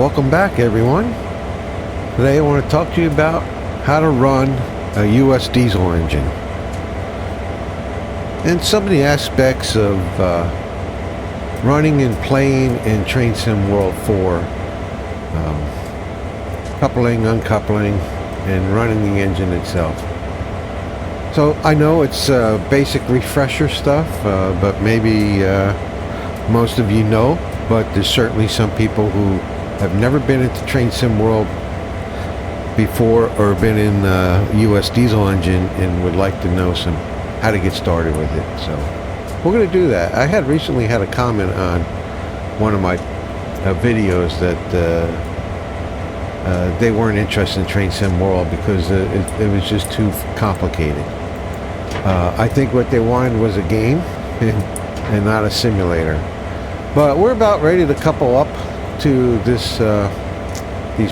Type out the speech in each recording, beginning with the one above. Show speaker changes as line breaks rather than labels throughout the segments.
Welcome back, everyone. Today I want to talk to you about how to run a US diesel engine and some of the aspects of running and playing in Train Sim World 4, coupling, uncoupling, and running the engine itself. So I know it's basic refresher stuff, but maybe most of you know, but there's certainly some people who have never been into Train Sim World before or been in US diesel engine and would like to know how to get started with it. So we're going to do that. I had recently had a comment on one of my videos that they weren't interested in Train Sim World because it was just too complicated. I think what they wanted was a game and not a simulator. But we're about ready to couple up to these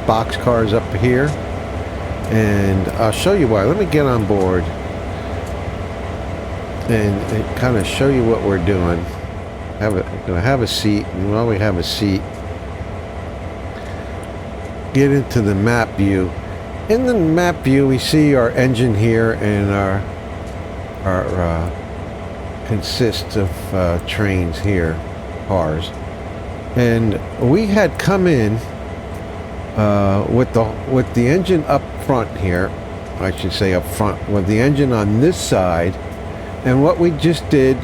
box cars up here, and I'll show you why. Let me get on board and kind of show you what we're doing. Gonna have a seat, and while we have a seat, get into the map view. In the map view, we see our engine here, and our consists of trains here, cars. And we had come in with the engine up front here, I should say up front, with the engine on this side. And what we just did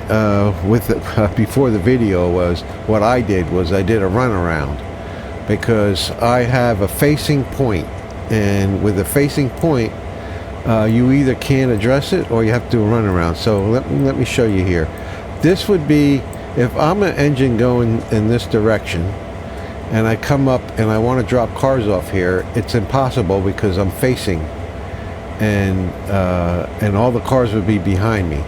before the video was, what I did was I did a runaround, because I have a facing point, and with a facing point you either can't address it or you have to do a runaround. So let me show you here. This would be if I'm an engine going in this direction and I come up and I want to drop cars off here. It's impossible because I'm facing, and all the cars would be behind me.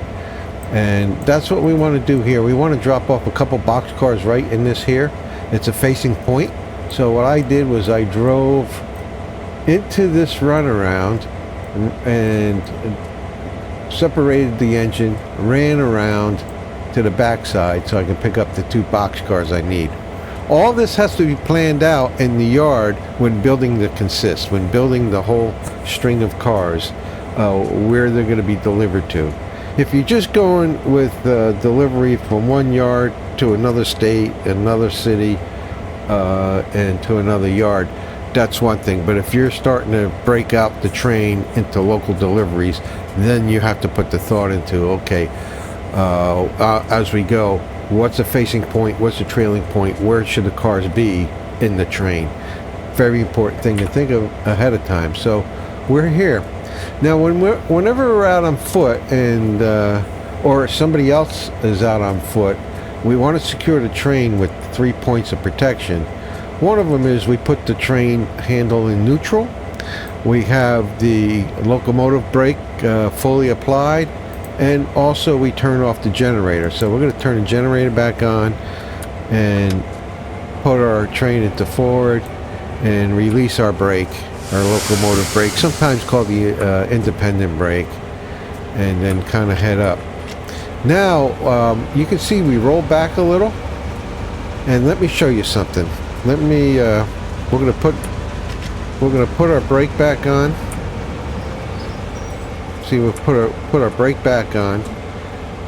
And that's what we want to do here. We want to drop off a couple box cars right in this here. It's a facing point. So what I did was I drove into this runaround and separated the engine, ran around to the backside so I can pick up the two box cars I need. All this has to be planned out in the yard when building the consist, when building the whole string of cars, where they're going to be delivered to. If you're just going with delivery from one yard to another state, another city, and to another yard, that's one thing. But if you're starting to break out the train into local deliveries, then you have to put the thought into, okay, as we go, what's a facing point, what's a trailing point, where should the cars be in the train? Very important thing to think of ahead of time. So we're here now. Whenever we're out on foot, and or somebody else is out on foot, we want to secure the train with 3 points of protection. One of them is we put the train handle in neutral. We have the locomotive brake fully applied, and also we turn off the generator. So we're going to turn the generator back on and put our train into forward and release our brake, our locomotive brake, sometimes called the independent brake, and then kind of head up. Now you can see we roll back a little, and let me show you something. Let me we're going to put our brake back on. See, we'll put our brake back on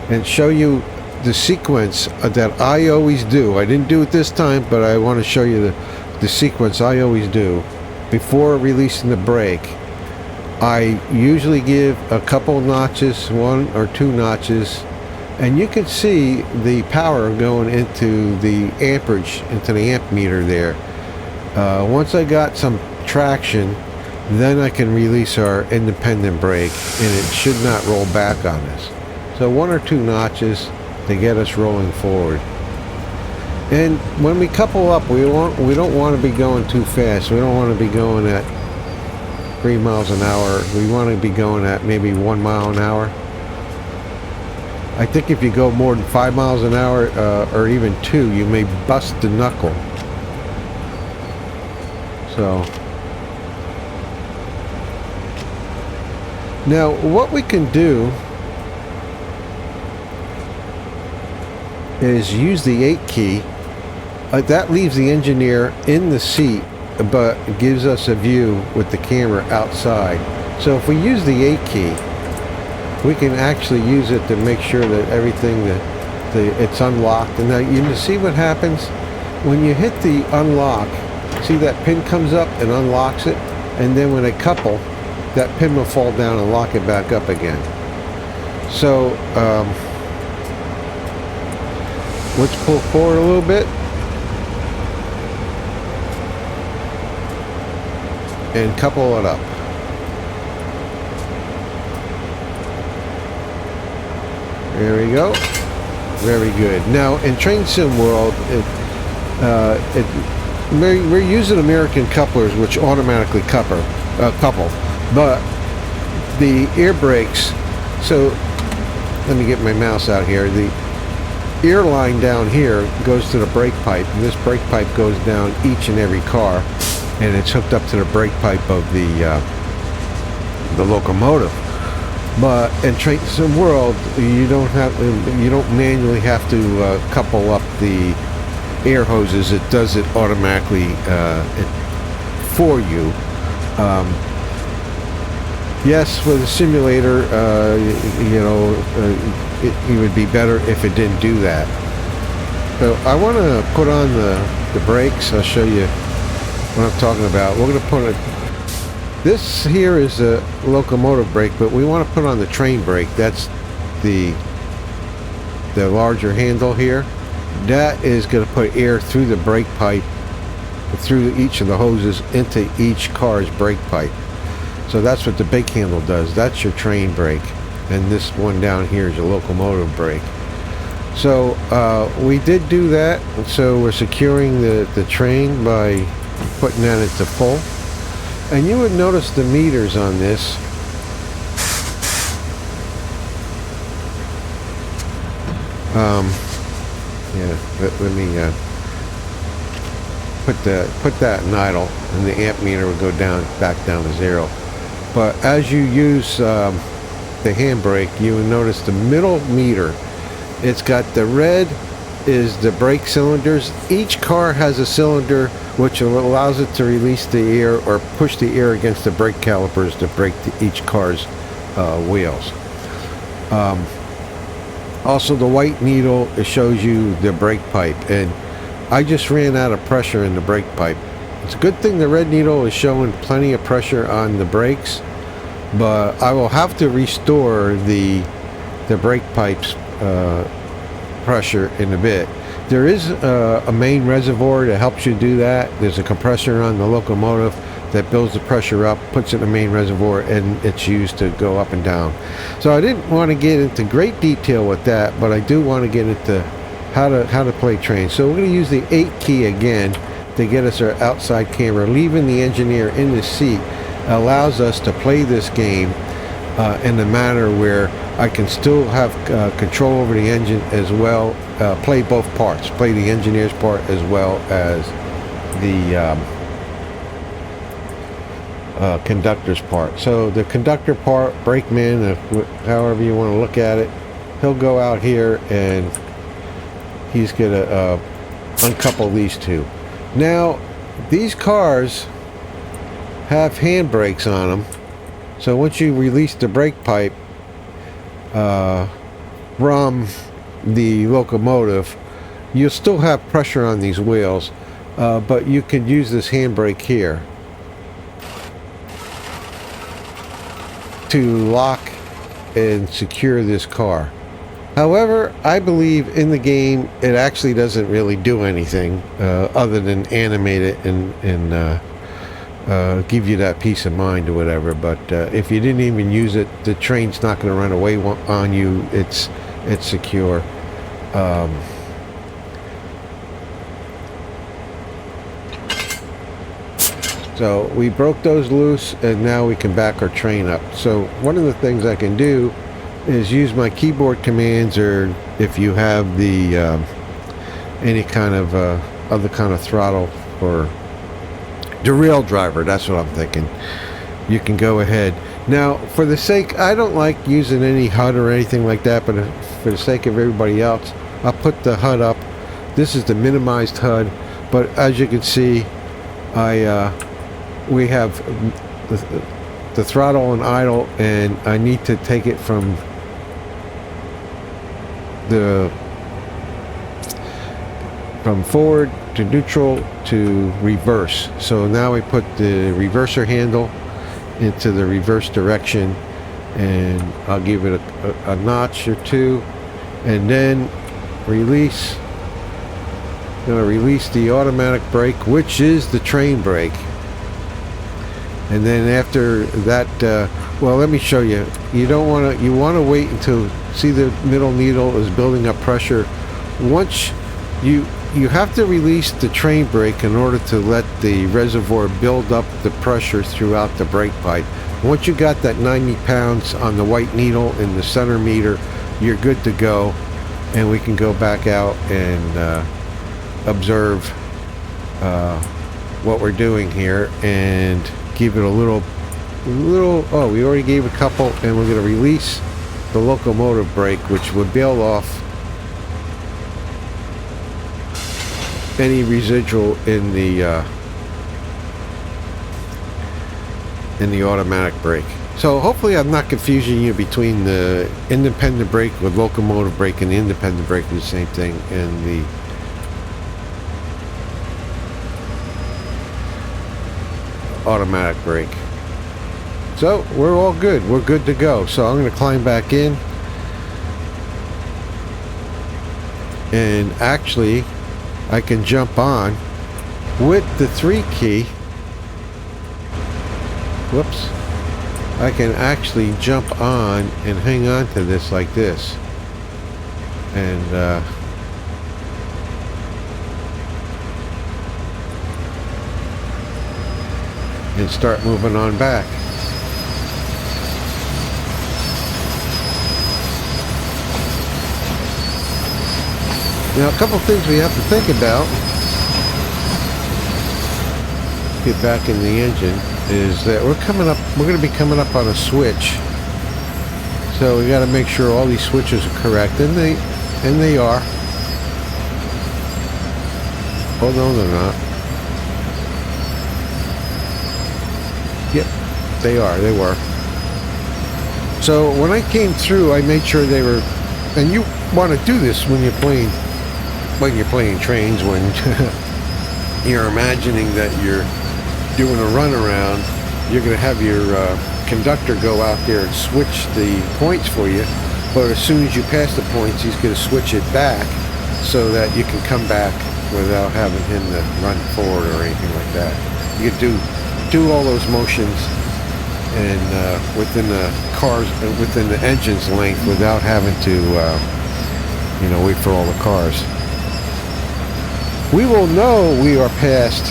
and show you the sequence that I always do. I didn't do it this time, but I want to show you the sequence I always do before releasing the brake. I usually give a couple notches, 1 or 2 notches, and you can see the power going into the amperage, into the amp meter there. Once I got some traction, then I can release our independent brake, and it should not roll back on us. So 1 or 2 notches to get us rolling forward. And when we couple up, we don't want to be going too fast. We don't want to be going at 3 miles an hour. We want to be going at maybe 1 mile an hour. I think if you go more than 5 miles an hour, or even 2, you may bust the knuckle. So now what we can do is use the 8 key. That leaves the engineer in the seat but it gives us a view with the camera outside. So if we use the 8 key, we can actually use it to make sure that everything it's unlocked. And now you see what happens when you hit the unlock. See that pin comes up and unlocks it, and then when I couple, that pin will fall down and lock it back up again. So let's pull forward a little bit and couple it up. There we go. Very good. Now in Train Sim World, we're using American couplers, which automatically couple, but the air brakes. So let me get my mouse out here. The air line down here goes to the brake pipe, and this brake pipe goes down each and every car, and it's hooked up to the brake pipe of the locomotive. But in Train Sim World, you don't manually have to couple up the air hoses. It does it automatically for you. Yes, with a simulator, it would be better if it didn't do that. So I want to put on the brakes. I'll show you what I'm talking about. We're going to put this here is a locomotive brake, but we want to put on the train brake. That's the larger handle here. That is going to put air through the brake pipe, through each of the hoses into each car's brake pipe. So that's what the big handle does. That's your train brake, and this one down here is your locomotive brake. So we did do that. So we're securing the train by putting that into full. And you would notice the meters on this. Let me put that in idle, and the amp meter will go back down to 0. But as you use the handbrake, you will notice the middle meter. It's got the red is the brake cylinders. Each car has a cylinder which allows it to release the air or push the air against the brake calipers to brake each car's wheels. Also, the white needle, it shows you the brake pipe, and I just ran out of pressure in the brake pipe. It's a good thing the red needle is showing plenty of pressure on the brakes, but I will have to restore the brake pipe's pressure in a bit. There is a main reservoir that helps you do that. There's a compressor on the locomotive that builds the pressure up, puts it in the main reservoir, and it's used to go up and down. So I didn't want to get into great detail with that, but I do want to get into how to play trains. So we're going to use the 8 key again to get us our outside camera. Leaving the engineer in the seat allows us to play this game in a manner where I can still have control over the engine as well, play both parts, play the engineer's part as well as the conductor's part. So the conductor part, brakeman, however you want to look at it, he'll go out here and he's going to uncouple these two. Now, these cars have hand brakes on them, so once you release the brake pipe from the locomotive, you'll still have pressure on these wheels, but you can use this handbrake here to lock and secure this car. However, I believe in the game it actually doesn't really do anything other than animate it and give you that peace of mind or whatever. But if you didn't even use it, the train's not going to run away on you. It's secure. So we broke those loose, and now we can back our train up. So one of the things I can do is use my keyboard commands, or if you have the any kind of other kind of throttle or the rail driver, that's what I'm thinking, you can go ahead. Now, for the sake, I don't like using any HUD or anything like that, but for the sake of everybody else, I'll put the HUD up. This is the minimized HUD, but as you can see, we have the throttle on idle, and I need to take it from forward to neutral to reverse. So now we put the reverser handle into the reverse direction, and I'll give it a notch or two, and then release. I'm going to release the automatic brake, which is the train brake. And then after that, well, let me show you. You want to wait until, see, the middle needle is building up pressure. Once you have to release the train brake in order to let the reservoir build up the pressure throughout the brake pipe. Once you got that 90 pounds on the white needle in the center meter, you're good to go, and we can go back out and observe what we're doing here and give it a little, oh, we already gave a couple, and we're going to release the locomotive brake, which would bail off any residual in the automatic brake. So hopefully I'm not confusing you between the independent brake with locomotive brake and the independent brake is the same thing, and the automatic brake. So we're all good. We're good to go. So I'm going to climb back in, and actually I can jump on with the 3 key. Whoops. I can actually jump on and hang on to this like this, and start moving on back. Now, a couple of things we have to think about, get back in the engine, is that we're going to be coming up on a switch. So we got to make sure all these switches are correct, and they are. Oh no, they're not. Yep, they are. They were. So when I came through, I made sure they were. And you want to do this when you're playing trains, when you're imagining that you're doing a runaround. You're going to have your conductor go out there and switch the points for you, but as soon as you pass the points, he's going to switch it back so that you can come back without having him to run forward or anything like that. You can do all those motions and within the engine's length without having to wait for all the cars. We will know we are past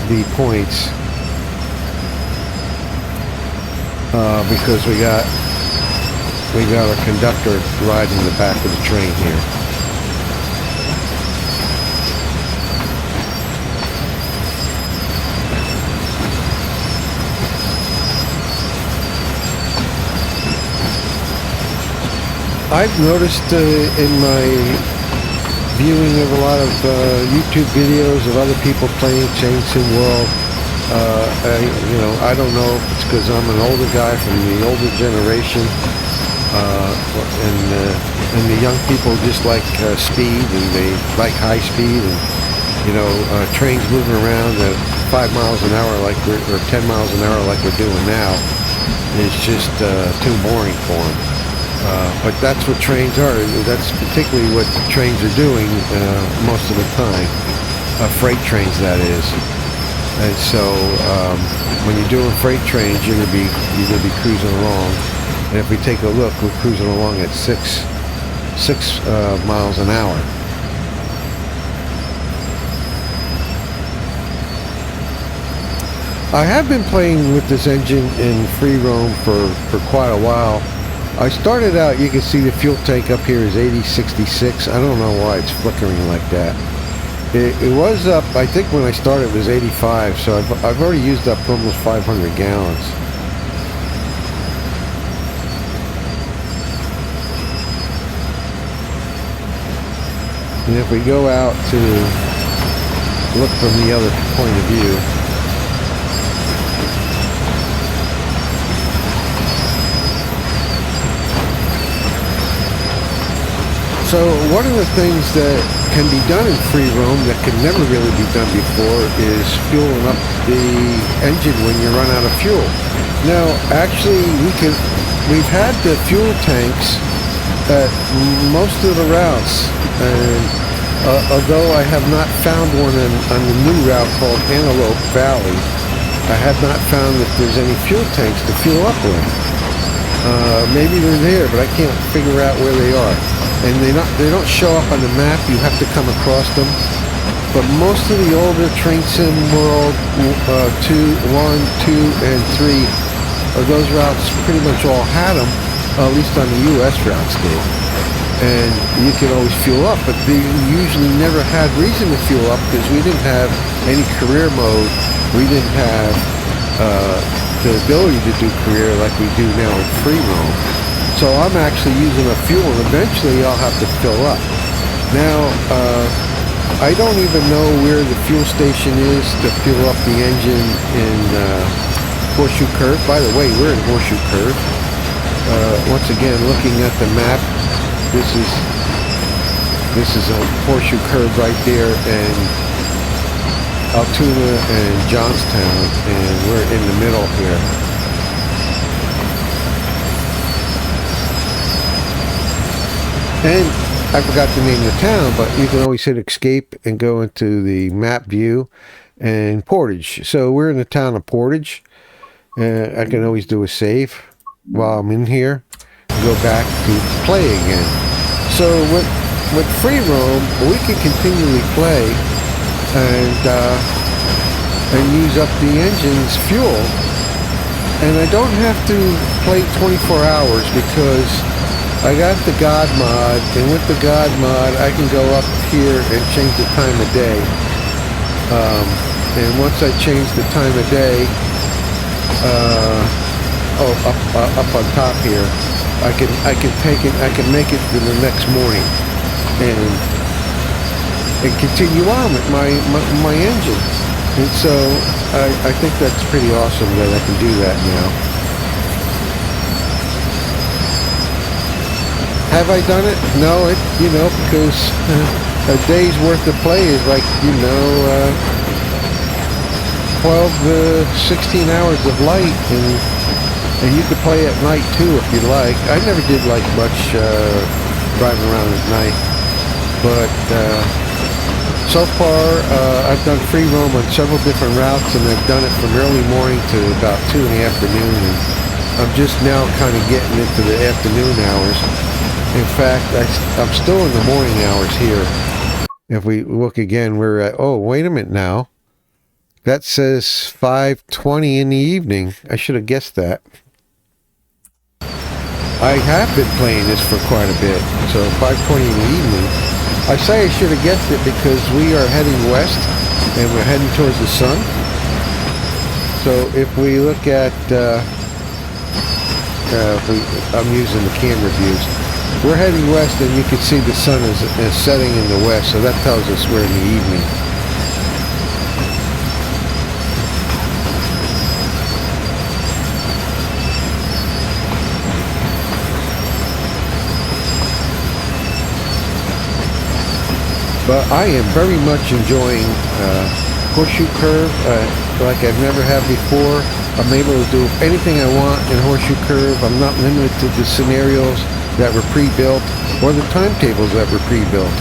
the points because we got our conductor riding the back of the train here. I've noticed in my viewing of a lot of YouTube videos of other people playing Chain Sim World, I don't know if it's because I'm an older guy from the older generation, and the young people just like speed, and they like high speed, and trains moving around at 5 miles an hour or 10 miles an hour like we're doing now is just too boring for them. But that's what trains are. That's particularly what trains are doing most of the time. Freight trains, that is. And so when you're doing freight trains, you're gonna be cruising along. And if we take a look, we're cruising along at 6 miles an hour. I have been playing with this engine in free roam for quite a while. I started out, you can see the fuel tank up here is 8066. I don't know why it's flickering like that. It was up, I think when I started it was 85, so I've already used up almost 500 gallons. And if we go out to look from the other point of view, So one of the things that can be done in free roam that could never really be done before is fueling up the engine when you run out of fuel. Now, actually, we've had the fuel tanks at most of the routes, and although I have not found one on the new route called Antelope Valley, I have not found that there's any fuel tanks to fuel up with. Maybe they're there, but I can't figure out where they are. And they don't show up on the map. You have to come across them. But most of the older Train Sim World 2, 1, 2, and 3, those routes pretty much all had them, at least on the U.S. routes did. And you could always fuel up, but they usually never had reason to fuel up because we didn't have any career mode. We didn't have the ability to do career like we do now in free roam. So I'm actually using a fuel, and eventually I'll have to fill up. Now, I don't even know where the fuel station is to fuel up the engine in Horseshoe Curve. By the way, we're in Horseshoe Curve. Once again, looking at the map, this is a Horseshoe Curve right there, and Altoona and Johnstown, and we're in the middle here. And I forgot to name the town, but you can always hit escape and go into the map view and Portage. So we're in the town of Portage. I can always do a save while I'm in here and go back to play again. So with free roam, we can continually play and use up the engine's fuel. And I don't have to play 24 hours because I got the God mod, and with the God mod, I can go up here and change the time of day. And once I change the time of day, up on top here, I can take it. I can make it to the next morning, and continue on with my engine. And so I think that's pretty awesome that I can do that now. Have I done it? No, because a day's worth of play is like, 12 to 16 hours of light, and you could play at night too if you like. I never did like much driving around at night, but so far I've done free roam on several different routes, and I've done it from early morning to about 2 in the afternoon, and I'm just now kind of getting into the afternoon hours. In fact, I'm still in the morning hours here. If we look again, we're at, oh, wait a minute now. That says 5:20 in the evening. I should have guessed that. I have been playing this for quite a bit, so 5:20 in the evening. I say I should have guessed it because we are heading west, and we're heading towards the sun. So if we look at, I'm using the camera views. We're heading west, and you can see the sun is setting in the west, so that tells us we're in the evening. But I am very much enjoying Horseshoe Curve like I've never have before. I'm able to do anything I want in Horseshoe Curve. I'm not limited to the scenarios that were pre-built or the timetables that were pre-built.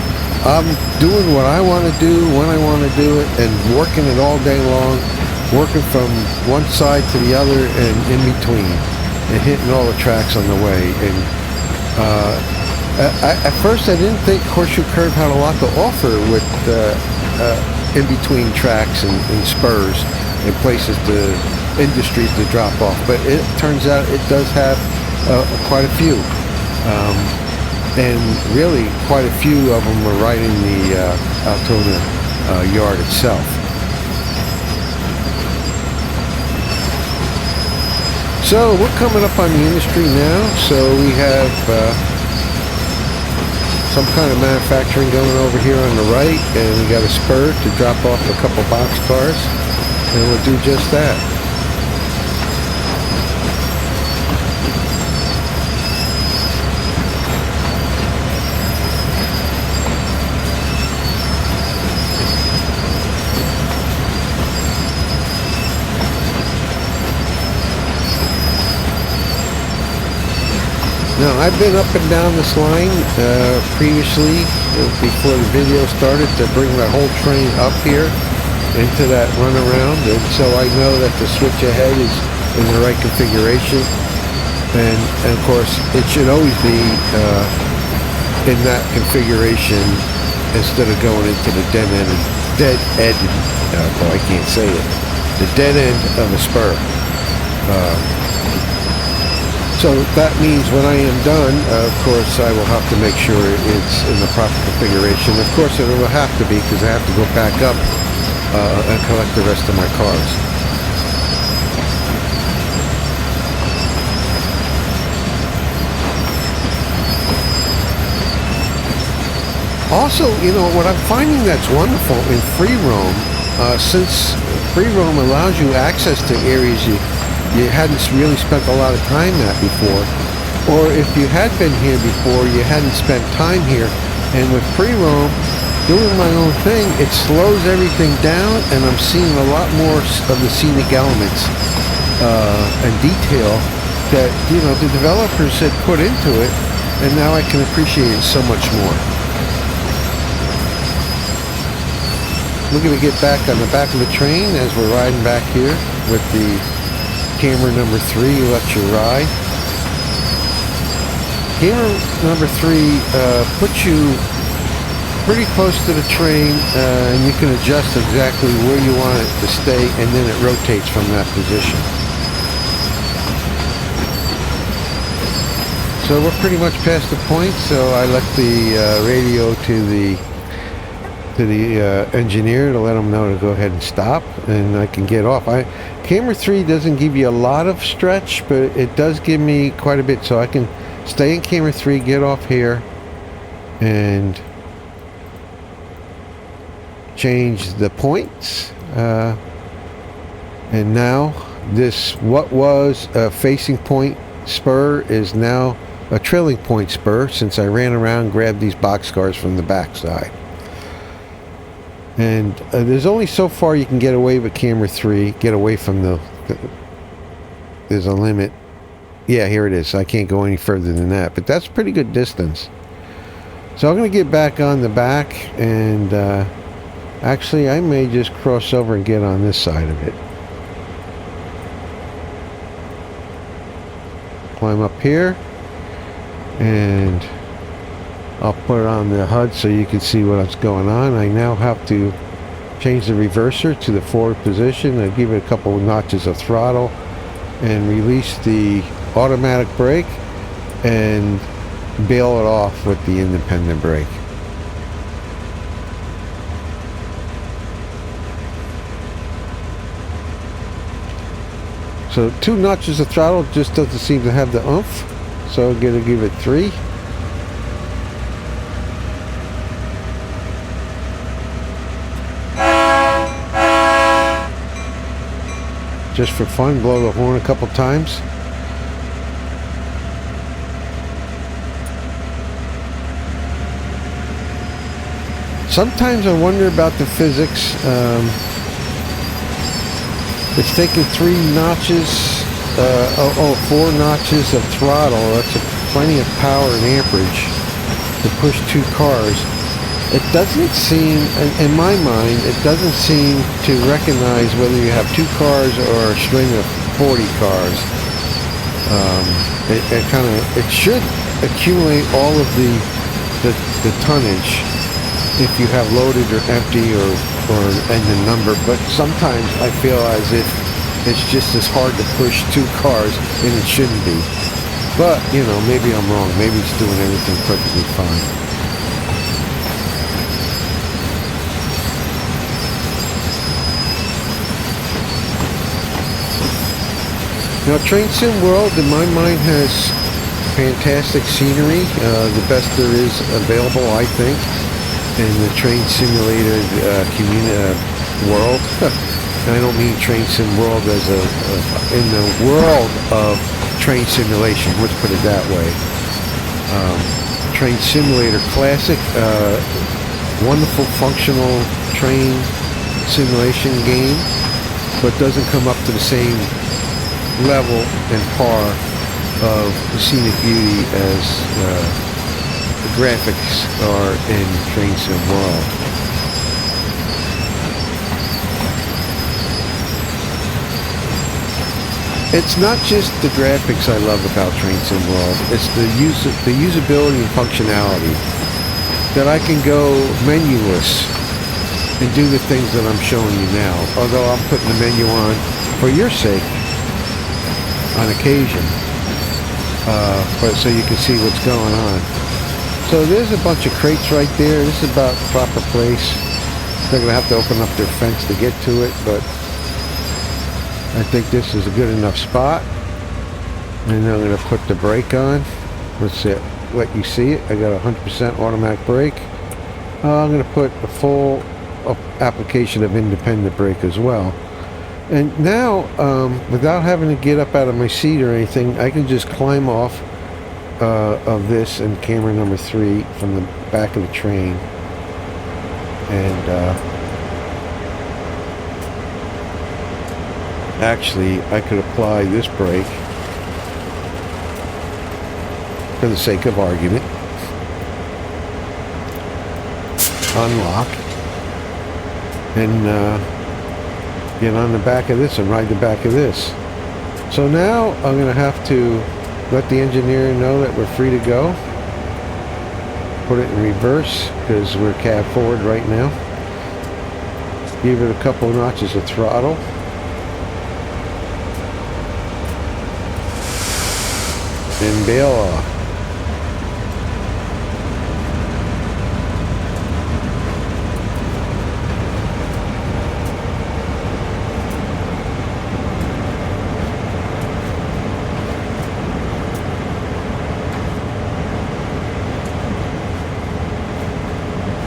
I'm doing what I want to do when I want to do it, and working it all day long, working from one side to the other and in between, and hitting all the tracks on the way. And at first I didn't think Horseshoe Curve had a lot to offer with in between tracks and spurs and places industries to drop off, but it turns out it does have quite a few. And really quite a few of them are right in the Altoona yard itself. So we're coming up on the industry now, so we have some kind of manufacturing going over here on the right, and we got a spur to drop off a couple boxcars, and we'll do just that. Now, I've been up and down this line previously, before the video started, to bring my whole train up here into that runaround, and so I know that the switch ahead is in the right configuration, and of course it should always be in that configuration instead of going into the dead end, I can't say it, the dead end of a spur. So that means when I am done, of course, I will have to make sure it's in the proper configuration. Of course, it will have to be, because I have to go back up and collect the rest of my cars. Also, you know, what I'm finding that's wonderful in free roam, since free roam allows you access to areas you hadn't really spent a lot of time at before, or if you had been here before, you hadn't spent time here, and with free roam, doing my own thing, it slows everything down, and I'm seeing a lot more of the scenic elements and detail that, you know, the developers had put into it, and now I can appreciate it so much more. We're going to get back on the back of the train as we're riding back here with the camera number 3, let you ride. Camera number 3 puts you pretty close to the train, and you can adjust exactly where you want it to stay, and then it rotates from that position. So we're pretty much past the point, so I let the radio to the engineer to let him know to go ahead and stop, and I can get off. Camera 3 doesn't give you a lot of stretch, but it does give me quite a bit, so I can stay in camera 3, get off here, and change the points. And now this, what was a facing point spur, is now a trailing point spur, since I ran around and grabbed these boxcars from the backside. And there's only so far you can get away with camera 3, get away from there's a limit. Yeah, here it is. I can't go any further than that, but that's pretty good distance. So I'm going to get back on the back, and actually I may just cross over and get on this side of it. Climb up here, and I'll put it on the HUD so you can see what's going on. I now have to change the reverser to the forward position. I give it a couple of notches of throttle and release the automatic brake and bail it off with the independent brake. So 2 notches of throttle just doesn't seem to have the oomph, so I'm going to give it 3. Just for fun, blow the horn a couple times. Sometimes I wonder about the physics. It's taking 3 notches, 4 notches of throttle. That's plenty of power and amperage to push 2 cars. It doesn't seem, in my mind, it doesn't seem to recognize whether you have 2 cars or a string of 40 cars. It should accumulate all of the tonnage if you have loaded or empty or and the number, but sometimes I feel as if it's just as hard to push 2 cars, and it shouldn't be. But, you know, maybe I'm wrong. Maybe it's doing everything perfectly fine. Now, Train Sim World, in my mind, has fantastic scenery, the best there is available, I think, in the train simulator world. And I don't mean Train Sim World as in the world of train simulation, let's put it that way. Train Simulator Classic, wonderful functional train simulation game, but doesn't come up to the same level and par of the scenic beauty as the graphics are in Train Sim World. It's not just the graphics I love about Train Sim World, it's the usability and functionality. That I can go menuless and do the things that I'm showing you now, although I'm putting the menu on for your sake on occasion, but so you can see what's going on. So there's a bunch of crates right there. This is about the proper place. They're going to have to open up their fence to get to it, but I think this is a good enough spot. And I'm going to put the brake on. Let's let you see it. I got a 100% automatic brake. I'm going to put a full application of independent brake as well. And now, without having to get up out of my seat or anything, I can just climb off of this and camera number 3 from the back of the train. And actually, I could apply this brake for the sake of argument. Unlock. And get on the back of this and ride the back of this. So now I'm going to have to let the engineer know that we're free to go. Put it in reverse because we're cab forward right now. Give it a couple notches of throttle. And bail off.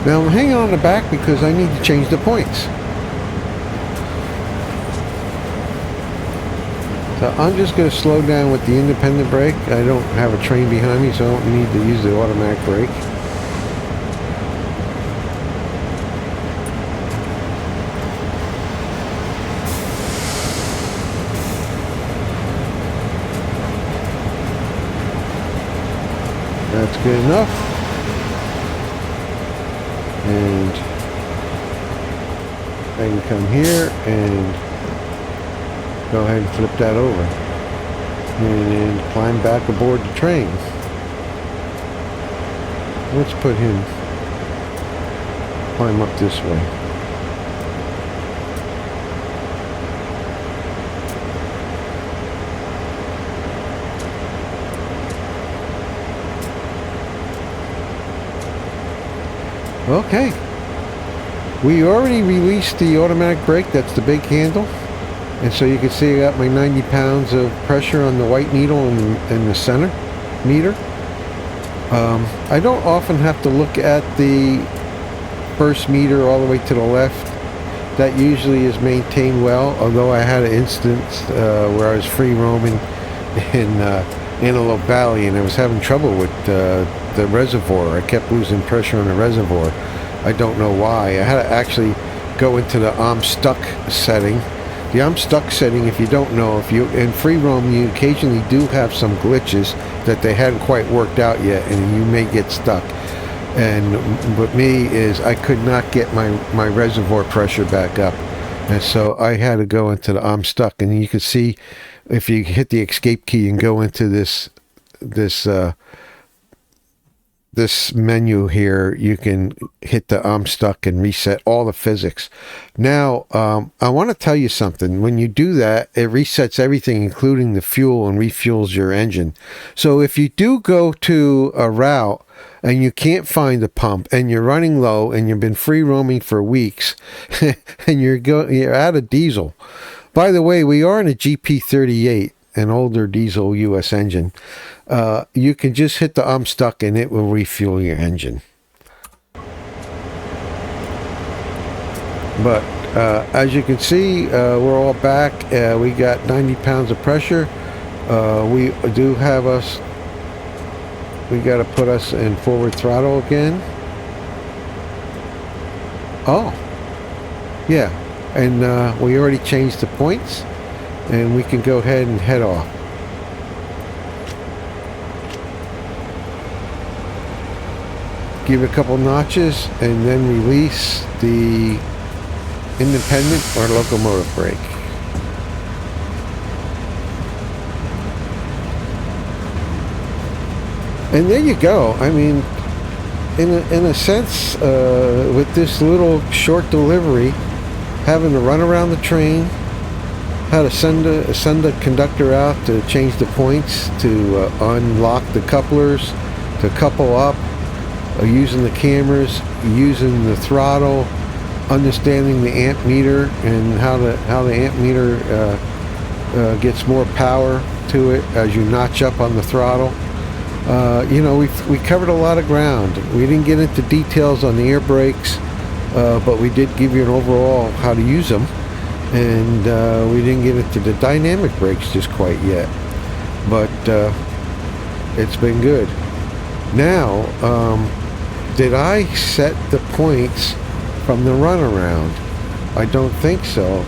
Now I'm hanging on the back because I need to change the points. So I'm just going to slow down with the independent brake. I don't have a train behind me, so I don't need to use the automatic brake. That's good enough. And I can come here and go ahead and flip that over and then climb back aboard the train. Let's put him climb up this way. Okay, we already released the automatic brake. That's the big handle, and so you can see I got my 90 pounds of pressure on the white needle in the center meter. I don't often have to look at the first meter all the way to the left. That usually is maintained well, although I had an instance where I was free roaming in Antelope Valley and I was having trouble with the reservoir. I kept losing pressure on the reservoir. I don't know why. I had to actually go into the I'm stuck setting. The I'm stuck setting, if you don't know, if you in free roam, you occasionally do have some glitches that they hadn't quite worked out yet, and you may get stuck. And with me is I could not get my reservoir pressure back up, and so I had to go into the I'm stuck. And you can see if you hit the escape key and go into this menu here, you can hit the I'm stuck and reset all the physics. Now, I want to tell you something. When you do that, it resets everything, including the fuel, and refuels your engine. So if you do go to a route and you can't find a pump and you're running low and you've been free roaming for weeks and you're out of diesel. By the way, we are in a GP38, an older diesel US engine. You can just hit the I'm stuck and it will refuel your engine. But as you can see, we're all back. We got 90 pounds of pressure. We do have us, we got to put us in forward throttle again. Oh, yeah. And we already changed the points and we can go ahead and head off. give it a couple notches, and then release the independent or locomotive brake. And there you go. I mean, in a sense, with this little short delivery, having to run around the train, how to send a conductor out to change the points, to unlock the couplers, to couple up, using the cameras, using the throttle, understanding the amp meter and how the amp meter gets more power to it as you notch up on the throttle. You know, we covered a lot of ground. We didn't get into details on the air brakes, but we did give you an overall how to use them. And we didn't get into the dynamic brakes just quite yet, but it's been good. Now, did I set the points from the runaround? I don't think so.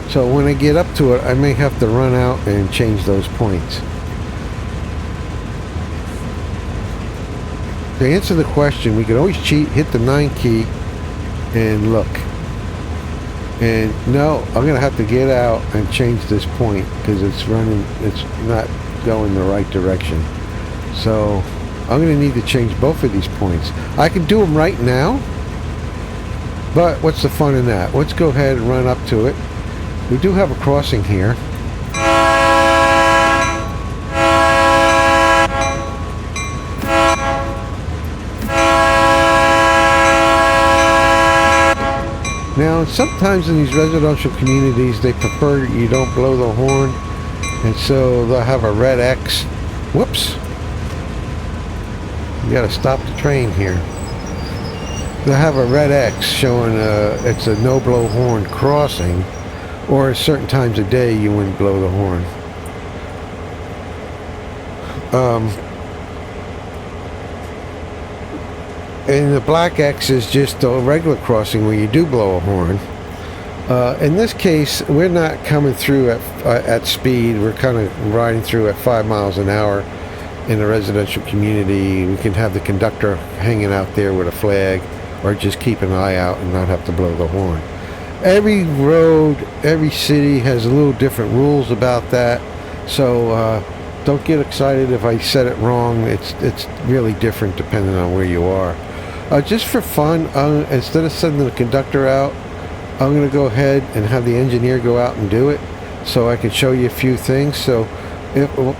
So when I get up to it, I may have to run out and change those points. To answer the question, we can always cheat, hit the 9 key, and look. And no, I'm going to have to get out and change this point because it's not going the right direction. So I'm going to need to change both of these points. I can do them right now, but what's the fun in that? Let's go ahead and run up to it. We do have a crossing here. Now, sometimes in these residential communities, they prefer you don't blow the horn, and so they'll have a red X. Whoops. You got to stop the train here. They'll have a red X showing it's a no blow horn crossing, or at certain times of day you wouldn't blow the horn. And the black X is just a regular crossing where you do blow a horn. In this case, we're not coming through at speed. We're kind of riding through at 5 miles an hour in a residential community. We can have the conductor hanging out there with a flag, or just keep an eye out and not have to blow the horn. Every road, every city has a little different rules about that. So don't get excited if I said it wrong. It's really different depending on where you are. Just for fun, instead of sending the conductor out, I'm going to go ahead and have the engineer go out and do it so I can show you a few things. So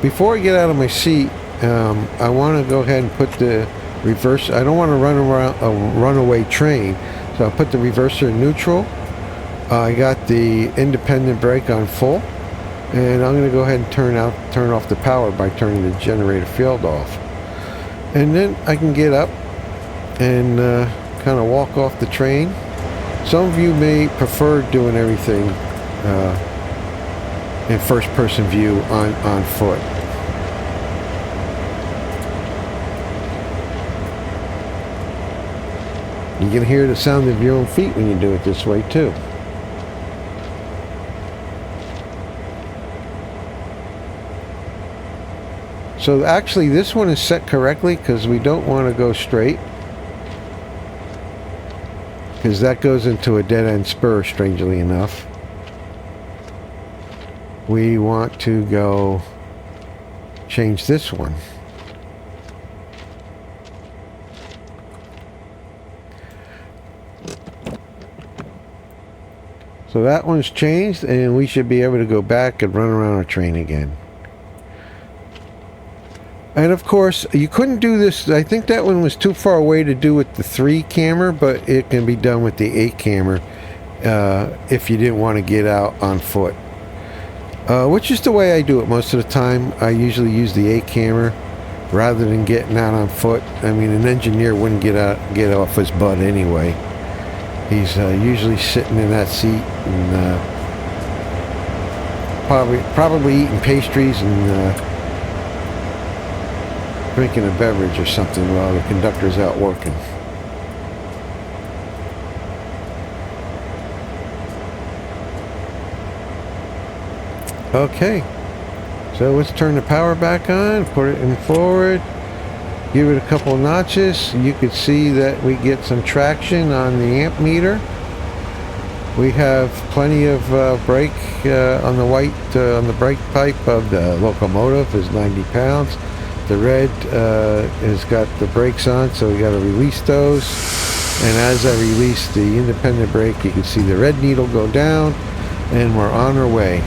before I get out of my seat, I want to go ahead and put the reverse. I don't want to run around a runaway train, so I'll put the reverser in neutral. I got the independent brake on full, and I'm going to go ahead and turn off the power by turning the generator field off. And then I can get up and kind of walk off the train. Some of you may prefer doing everything in first-person view on foot. You can hear the sound of your own feet when you do it this way too. So actually this one is set correctly because we don't want to go straight, because that goes into a dead-end spur, strangely enough. We want to go change this one. So that one's changed, and we should be able to go back and run around our train again. And of course, you couldn't do this. I think that one was too far away to do with the 3 camera, but it can be done with the 8 camera if you didn't want to get out on foot. Which is the way I do it most of the time. I usually use the 8 camera rather than getting out on foot. I mean, an engineer wouldn't get off his butt anyway. He's usually sitting in that seat and probably eating pastries and drinking a beverage or something while the conductor's out working. Okay, so let's turn the power back on, put it in forward, give it a couple of notches. You could see that we get some traction on the amp meter. We have plenty of brake on the white on the brake pipe of the locomotive is 90 pounds. The red has got the brakes on, so we got to release those. And as I release the independent brake, you can see the red needle go down, and we're on our way.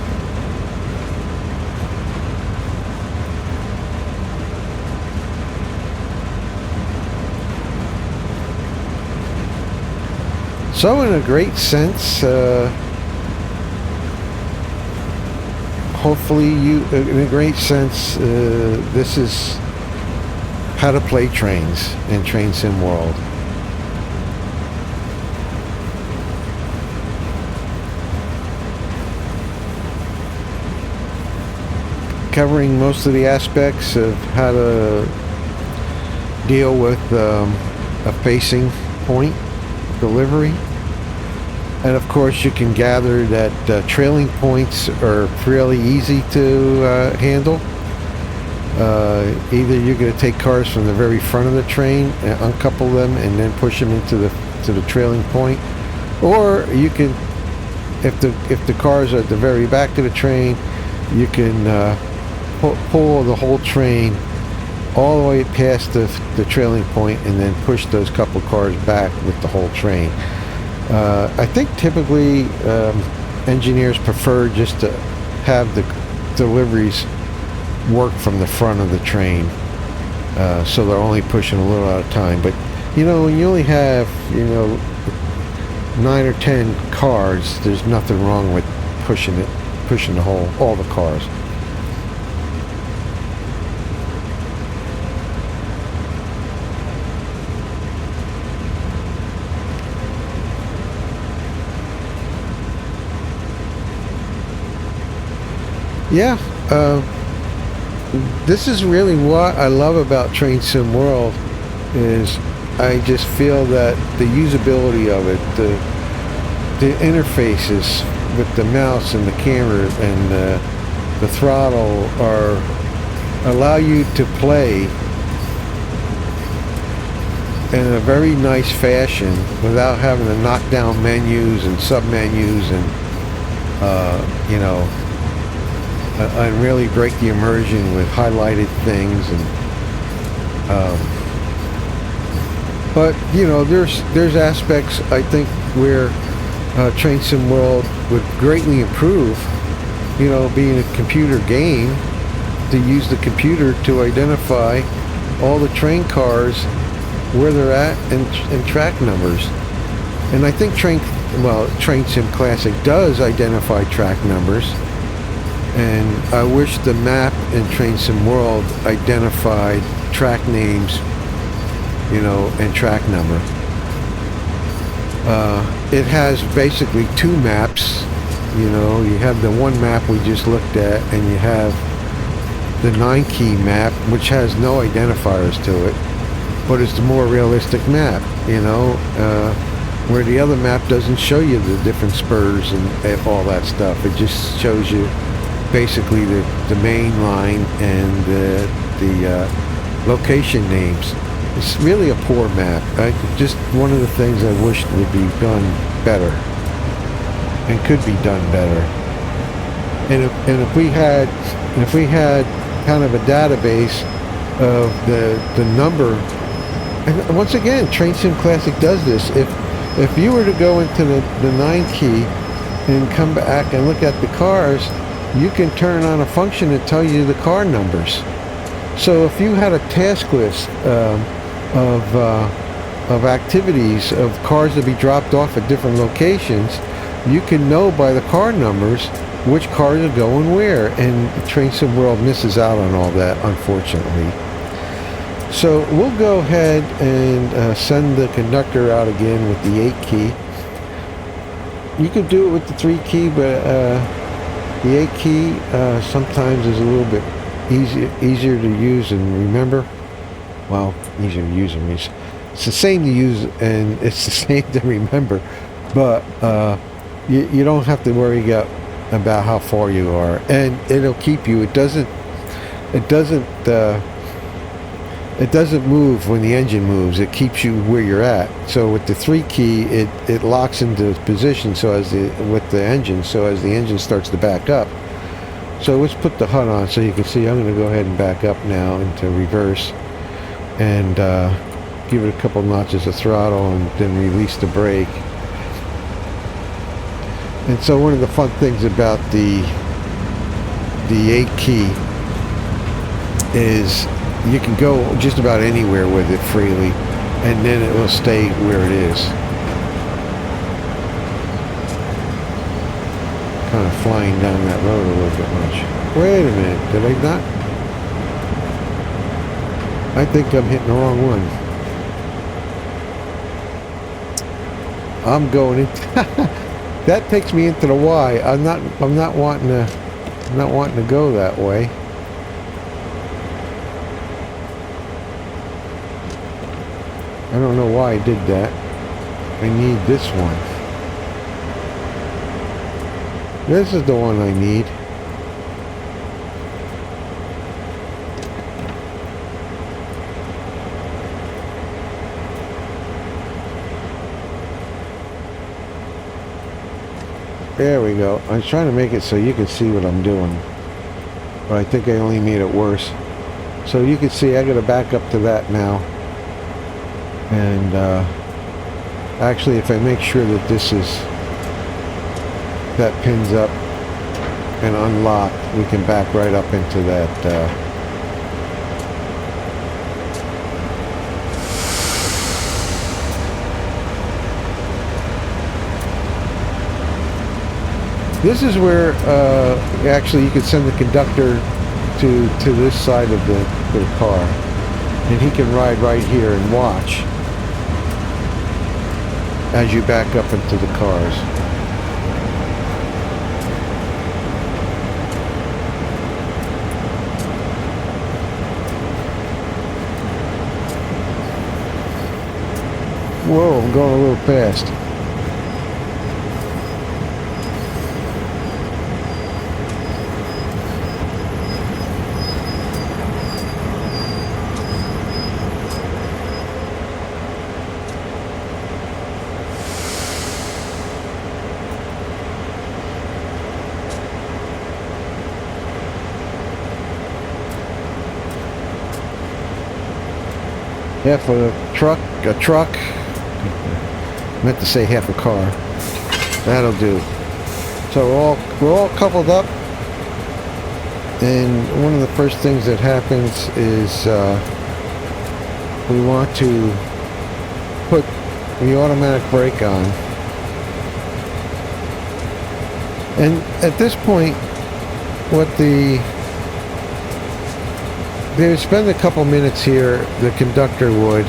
So in a great sense, hopefully in a great sense, this is how to play trains in Train Sim World. Covering most of the aspects of how to deal with a facing point delivery. And of course you can gather that trailing points are fairly easy to handle. Either you're going to take cars from the very front of the train and uncouple them and then push them into the trailing point, or you can, if the cars are at the very back of the train, you can pull the whole train all the way past the trailing point and then push those couple cars back with the whole train. I think typically engineers prefer just to have the deliveries work from the front of the train, so they're only pushing a little at a time. But you know, when you only have 9 or 10 cars, there's nothing wrong with pushing all the cars. Yeah, this is really what I love about Train Sim World, is I just feel that the usability of it, the interfaces with the mouse and the camera and the throttle allow you to play in a very nice fashion without having to knock down menus and sub-menus and you know, and really break the immersion with highlighted things. And but you know, there's aspects I think where Train Sim World would greatly improve, you know, being a computer game, to use the computer to identify all the train cars, where they're at, and track numbers. And I think Train Sim Classic does identify track numbers. And I wish the map in Train Sim World identified track names, you know, and track number. It has basically two maps. You know, you have the one map we just looked at, and you have the 9-key map, which has no identifiers to it, but it's the more realistic map, you know, where the other map doesn't show you the different spurs and all that stuff. It just shows you basically the main line and the location names. It's really a poor map. Just one of the things I wished would be done better, and could be done better. And if we had kind of a database of the number, and once again, Train Sim Classic does this. If you were to go into the 9-key and come back and look at the cars, you can turn on a function to tell you the car numbers. So if you had a task list of activities of cars to be dropped off at different locations, you can know by the car numbers which cars are going where. And Train Sim World misses out on all that, unfortunately. So we'll go ahead and send the conductor out again with the 8-key. You could do it with the 3-key, but the 8-key sometimes is a little bit easier to use and remember. Well, easier to use and it's the same to use and it's the same to remember, but you don't have to worry about how far you are, and it'll keep you. It it doesn't move when the engine moves. It keeps you where you're at. So with the 3 key, it locks into position so as with the engine, so as the engine starts to back up. So let's put the HUD on so you can see. I'm going to go ahead and back up now into reverse and give it a couple notches of throttle and then release the brake. And so one of the fun things about the 8 key is you can go just about anywhere with it freely, and then it will stay where it is. Kind of flying down that road a little bit much. Wait a minute, did I not? I think I'm hitting the wrong one. I'm going into that takes me into the Y. I'm not wanting to go that way. I don't know why I did that. I need this one. This is the one I need. There we go. I was trying to make it so you can see what I'm doing, but I think I only made it worse. So you can see I got to back up to that now. And actually, if I make sure that that pins up and unlocked, we can back right up into that. This is where actually you could send the conductor to this side of the car, and he can ride right here and watch as you back up into the cars. Whoa, I'm going a little fast. Half a truck, meant to say half a car. That'll do. So we're all coupled up, and one of the first things that happens is we want to put the automatic brake on. And at this point, they would spend a couple minutes here, the conductor would,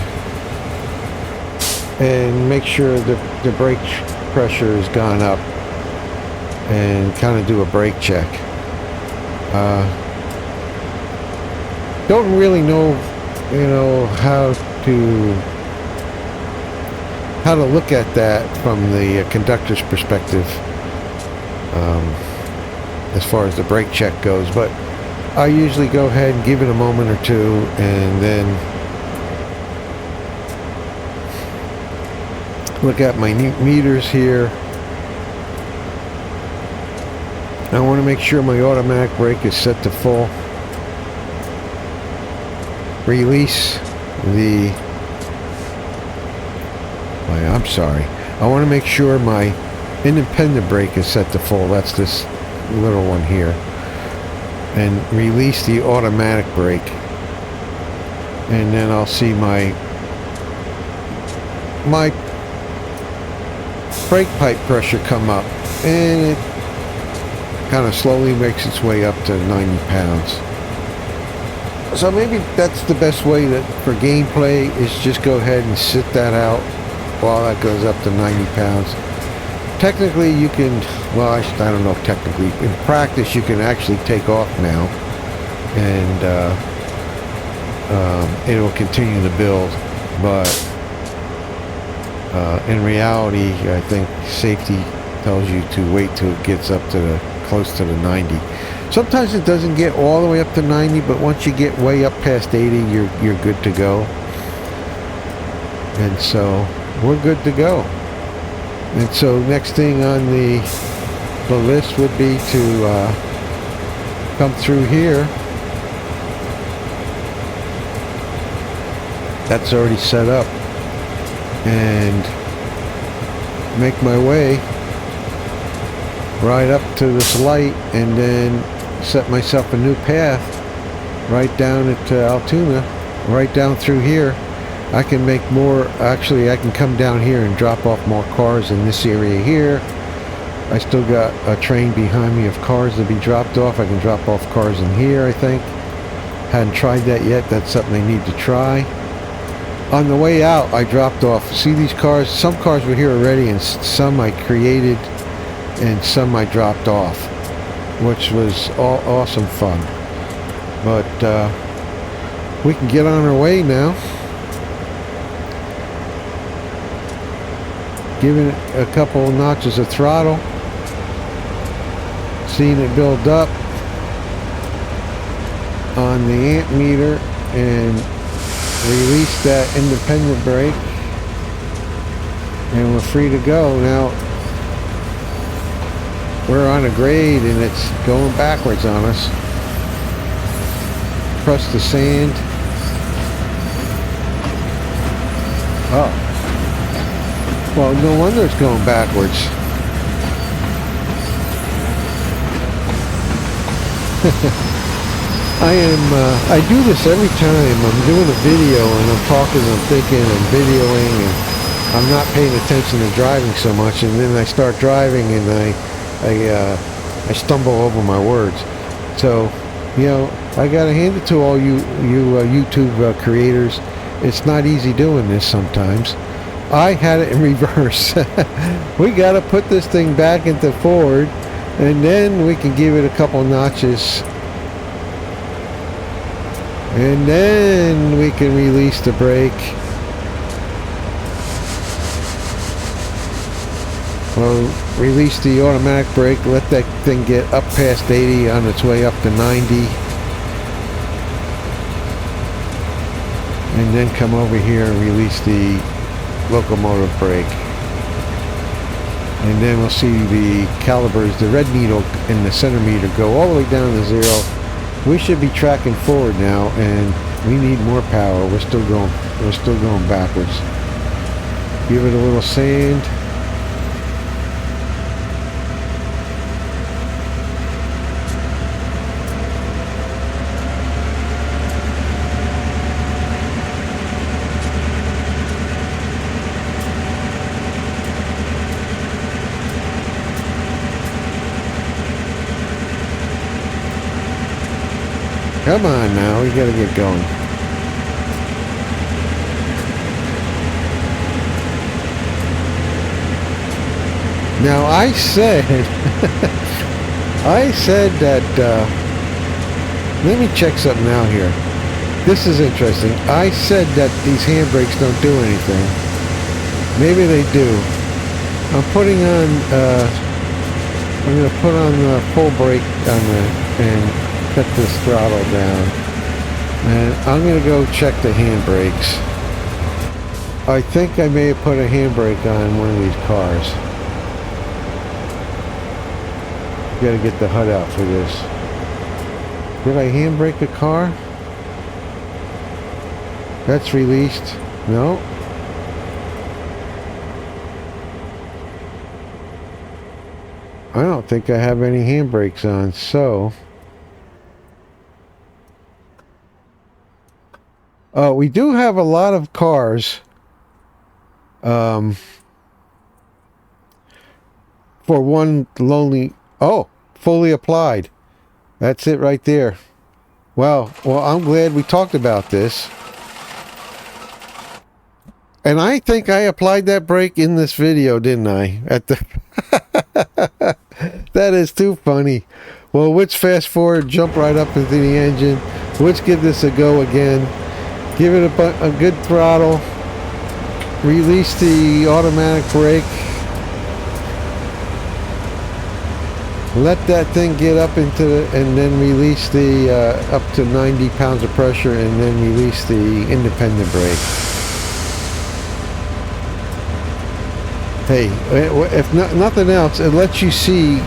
and make sure that the brake pressure has gone up and kind of do a brake check. Don't really know, how to look at that from the conductor's perspective, as far as the brake check goes, but I usually go ahead and give it a moment or two, and then look at my meters here. I want to make sure my automatic brake is set to full. Release the... I'm sorry. I want to make sure my independent brake is set to full. That's this little one here. And release the automatic brake, and then I'll see my brake pipe pressure come up, and it kind of slowly makes its way up to 90 pounds. So maybe that's the best way for gameplay, is just go ahead and sit that out while that goes up to 90 pounds. Technically you can, well, I don't know if technically, in practice you can actually take off now, and it will continue to build, but in reality I think safety tells you to wait till it gets up to close to the 90. Sometimes it doesn't get all the way up to 90, but once you get way up past 80, you're good to go. And so we're good to go. And so next thing on the list would be to come through here. That's already set up, and make my way right up to this light, and then set myself a new path right down at Altoona, right down through here. I can make more, actually I can come down here and drop off more cars in this area here. I still got a train behind me of cars to be dropped off. I can drop off cars in here, I think. Hadn't tried that yet. That's something I need to try. On the way out, I dropped off, see these cars? Some cars were here already, and some I created, and some I dropped off, which was all awesome fun. But we can get on our way now. Giving it a couple of notches of throttle, seeing it build up on the amp meter, and release that independent brake, and we're free to go. Now we're on a grade and it's going backwards on us. Press the sand. Oh, well, no wonder it's going backwards. I do this every time I'm doing a video and I'm talking, I'm thinking, I'm videoing, and I'm not paying attention to driving so much, and then I start driving and I stumble over my words. So, you know, I gotta hand it to all you YouTube creators. It's not easy doing this sometimes. I had it in reverse. We gotta put this thing back into forward, and then we can give it a couple notches, and then we can release the brake. Well, release the automatic brake, let that thing get up past 80 on its way up to 90, and then come over here and release the locomotive brake. And then we'll see the calipers, the red needle and the center meter go all the way down to 0. We should be tracking forward now, and we need more power. We're still going backwards. Give it a little sand. Come on now, we gotta get going. Now I said, that, let me check something out here. This is interesting. I said that these handbrakes don't do anything. Maybe they do. I'm putting on, I'm gonna put on the full brake on and cut this throttle down, and I'm going to go check the handbrakes. I think I may have put a handbrake on one of these cars. Got to get the HUD out for this. Did I handbrake a car? That's released. No. I don't think I have any handbrakes on, so we do have a lot of cars for one lonely... Oh, fully applied. That's it right there. Well, I'm glad we talked about this. And I think I applied that brake in this video, didn't I? At the That is too funny. Well, let's fast forward, jump right up into the engine. Let's give this a go again. Give it a good throttle. Release the automatic brake. Let that thing get up into the, and then release the up to 90 pounds of pressure, and then release the independent brake. Hey, if nothing else, it lets you see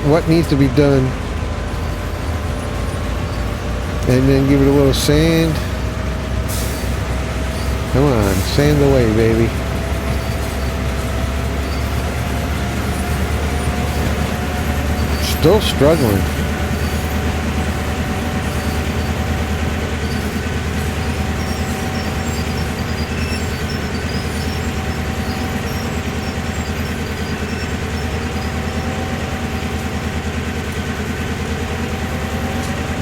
what needs to be done, and then give it a little sand. Come on, sand away, baby. Still struggling.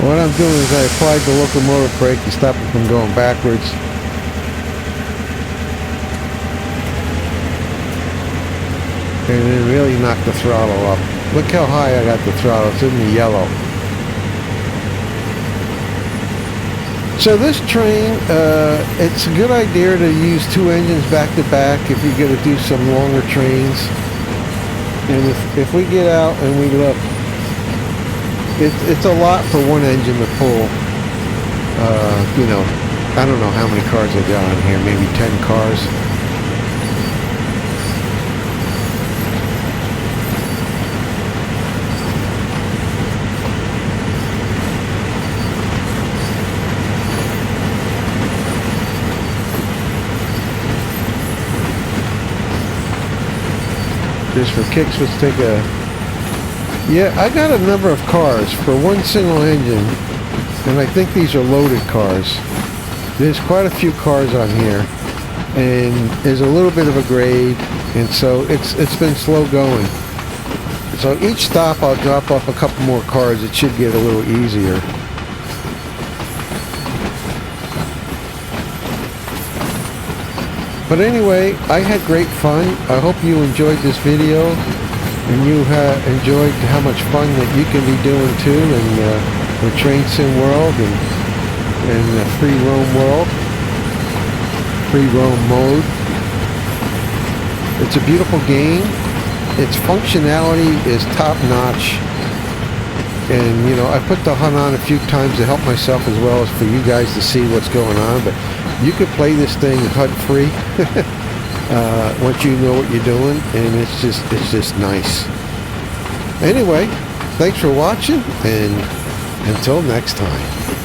What I'm doing is I applied the locomotive brake to stop it from going backwards. And then really knock the throttle up. Look how high I got the throttle. It's in the yellow. So this train, it's a good idea to use two engines back to back if you're going to do some longer trains. And if we get out and we look, it's a lot for one engine to pull. You know, I don't know how many cars I got on here, maybe 10 cars. Just for kicks, let's take a... Yeah, I got a number of cars for one single engine, and I think these are loaded cars. There's quite a few cars on here, and there's a little bit of a grade, and so it's been slow going. So each stop I'll drop off a couple more cars. It should get a little easier. But anyway, I had great fun. I hope you enjoyed this video, and you enjoyed how much fun that you can be doing too in the train sim world and the free roam world, free roam mode. It's a beautiful game. Its functionality is top notch. And you know, I put the HUD on a few times to help myself as well as for you guys to see what's going on. But you could play this thing HUD free once you know what you're doing, and it's just nice. Anyway, thanks for watching, and until next time.